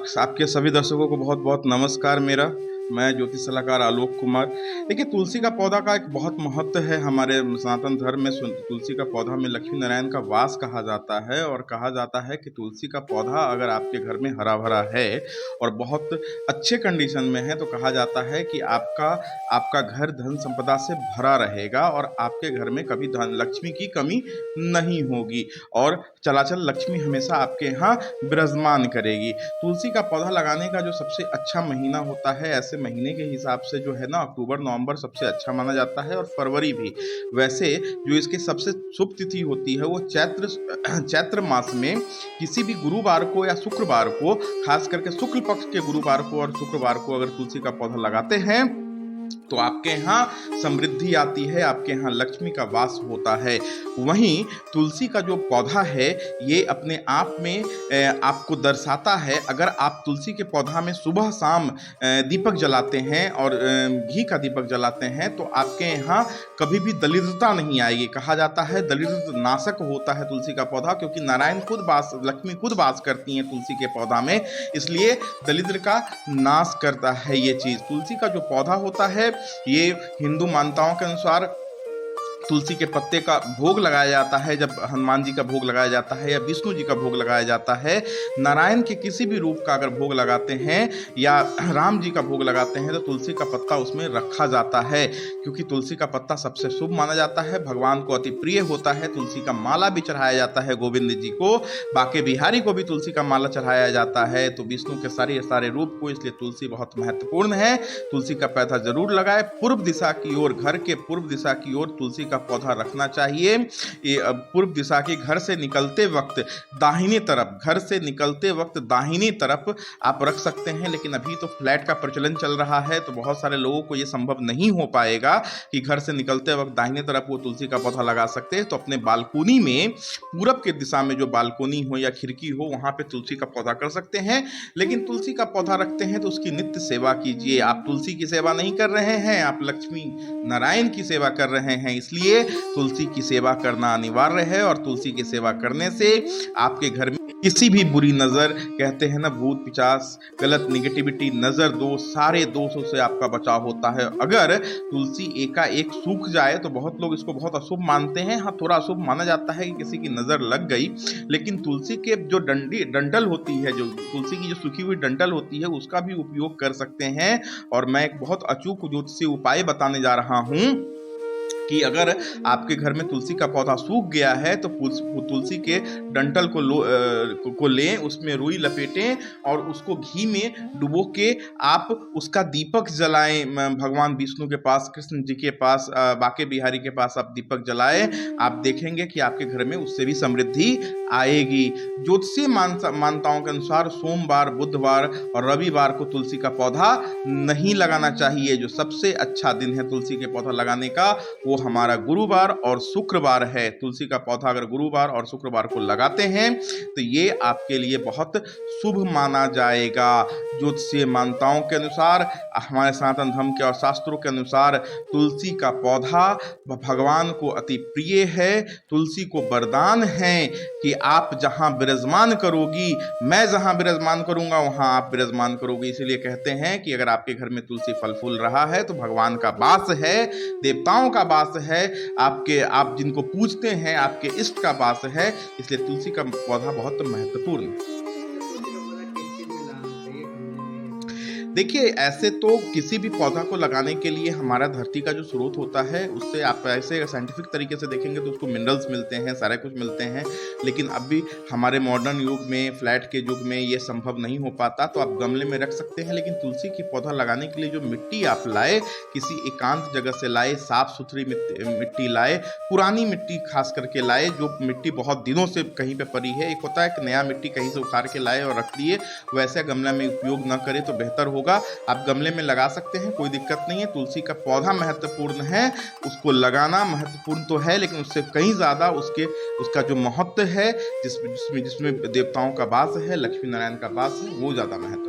आपके सभी दर्शकों को बहुत बहुत नमस्कार मेरा। मैं ज्योतिष सलाहकार आलोक कुमार। देखिए, तुलसी का पौधा का एक बहुत महत्व है हमारे सनातन धर्म में। तुलसी का पौधा में लक्ष्मी नारायण का वास कहा जाता है और कहा जाता है कि तुलसी का पौधा अगर आपके घर में हरा भरा है और बहुत अच्छे कंडीशन में है तो कहा जाता है कि आपका आपका घर धन संपदा से भरा रहेगा और आपके घर में कभी धन लक्ष्मी की कमी नहीं होगी और चलाचल लक्ष्मी हमेशा आपके यहाँ विराजमान करेगी। तुलसी का पौधा लगाने का जो सबसे अच्छा महीना होता है, ऐसे महीने के हिसाब से जो है ना, अक्टूबर नवंबर सबसे अच्छा माना जाता है और फरवरी भी। वैसे जो इसकी सबसे शुभ तिथि होती है वो चैत्र मास में किसी भी गुरुवार को या शुक्रवार को, खास करके शुक्ल पक्ष के गुरुवार को और शुक्रवार को अगर तुलसी का पौधा लगाते हैं तो आपके यहाँ समृद्धि आती है, आपके यहाँ लक्ष्मी का वास होता है। वहीं तुलसी का जो पौधा है ये अपने आप में आपको दर्शाता है। अगर आप तुलसी के पौधा में सुबह शाम दीपक जलाते हैं और घी का दीपक जलाते हैं तो आपके यहाँ कभी भी दरिद्रता नहीं आएगी। कहा जाता है दरिद्र नाशक होता है तुलसी का पौधा, क्योंकि नारायण खुद लक्ष्मी खुद वास करती हैं तुलसी के पौधा में, इसलिए दरिद्र का नाश करता है ये चीज़। तुलसी का जो पौधा होता है ये हिंदू मान्यताओं के अनुसार तुलसी के पत्ते का भोग लगाया जाता है। जब हनुमान जी का भोग लगाया जाता है या विष्णु जी का भोग लगाया जाता है, नारायण के किसी भी रूप का अगर भोग लगाते हैं या राम जी का भोग लगाते हैं तो तुलसी का पत्ता उसमें रखा जाता है, क्योंकि तुलसी का पत्ता सबसे शुभ माना जाता है, भगवान को अति प्रिय होता है। तुलसी का माला भी चढ़ाया जाता है गोविंद जी को, बाके बिहारी को भी तुलसी का माला चढ़ाया जाता है, तो विष्णु के सारे रूप को, इसलिए तुलसी बहुत महत्वपूर्ण है। तुलसी का पौधा जरूर लगाए। पूर्व दिशा की ओर, घर के पूर्व दिशा की ओर तुलसी का पौधा रखना चाहिए। ये पूर्व दिशा के घर से निकलते वक्त दाहिने तरफ, घर से निकलते वक्त दाहिने तरफ आप रख सकते हैं, लेकिन अभी तो फ्लैट का प्रचलन चल रहा है तो बहुत सारे लोगों को ये संभव नहीं हो पाएगा कि घर से निकलते वक्त दाहिने तरफ वो तुलसी का पौधा लगा सकते हैं। तो अपने बालकोनी में पूरब के दिशा में जो बालकोनी हो या खिड़की हो वहां पे तुलसी का पौधा कर सकते हैं। लेकिन तुलसी का पौधा रखते हैं तो उसकी नित्य सेवा कीजिए। आप तुलसी की सेवा नहीं कर रहे हैं, आप लक्ष्मी नारायण की सेवा कर रहे हैं, इसलिए तुलसी की सेवा करना अनिवार्य है। और तुलसी की सेवा करने से आपके घर में किसी भी बुरी नजर, कहते हैं ना भूत पिशाच, गलत निगेटिविटी, नजर दोष, सारे दोषों से आपका बचाव होता है। अगर तुलसी एकाएक सूख जाए तो बहुत लोग इसको बहुत अशुभ मानते हैं। हाँ, थोड़ा अशुभ माना जाता है कि किसी की नजर लग गई, लेकिन तुलसी के जो डंडल होती है, जो तुलसी की जो सूखी हुई डंडल होती है उसका भी उपयोग कर सकते हैं। और मैं एक बहुत अचूक ज्योतिषीय उपाय बताने जा रहा हूं कि अगर आपके घर में तुलसी का पौधा सूख गया है तो तुलसी के डंठल को लें, उसमें रुई लपेटें और उसको घी में डुबो के आप उसका दीपक जलाएं। भगवान विष्णु के पास, कृष्ण जी के पास, बाके बिहारी के पास आप दीपक जलाएं। आप देखेंगे कि आपके घर में उससे भी समृद्धि आएगी। ज्योतिषीय मान्यताओं के अनुसार सोमवार, बुधवार और रविवार को तुलसी का पौधा नहीं लगाना चाहिए। जो सबसे अच्छा दिन है तुलसी के पौधा लगाने का वो हमारा गुरुवार और शुक्रवार है। तुलसी का पौधा अगर गुरुवार और शुक्रवार को लगाते हैं तो ये आपके लिए बहुत शुभ माना जाएगा। ज्योतिषीय मान्यताओं के अनुसार, हमारे सनातन धर्म के और शास्त्रों के अनुसार तुलसी का पौधा भगवान को अति प्रिय है। तुलसी को वरदान है कि आप जहां विराजमान करोगी, मैं जहां विराजमान करूंगा वहां आप विराजमान करोगे। इसीलिए कहते हैं कि अगर आपके घर में तुलसी फल फूल रहा है तो भगवान का वास है, देवताओं का वास है, आप जिनको पूजते हैं आपके इष्ट का वास है। इसलिए तुलसी का पौधा बहुत महत्वपूर्ण है। देखिए, ऐसे तो किसी भी पौधा को लगाने के लिए हमारा धरती का जो स्रोत होता है उससे, आप ऐसे साइंटिफिक तरीके से देखेंगे तो उसको मिनरल्स मिलते हैं, सारा कुछ मिलते हैं। लेकिन अभी हमारे मॉडर्न युग में, फ्लैट के युग में ये संभव नहीं हो पाता, तो आप गमले में रख सकते हैं। लेकिन तुलसी की पौधा लगाने के लिए जो मिट्टी आप लाए, किसी एकांत जगह से लाए, साफ सुथरी मिट्टी लाए, पुरानी मिट्टी खास करके लाए, जो मिट्टी बहुत दिनों से कहीं पे पड़ी है। एक होता है कि नया मिट्टी कहीं से उखाड़ के लाए और रख दिए, वैसे गमला में उपयोग न करें तो बेहतर होगा। आप गमले में लगा सकते हैं, कोई दिक्कत नहीं है। तुलसी का पौधा महत्वपूर्ण है, उसको लगाना महत्वपूर्ण तो है, लेकिन उससे कहीं ज्यादा उसका जो महत्व है, जिसमें देवताओं का वास है, लक्ष्मी नारायण का वास है, वो ज्यादा महत्व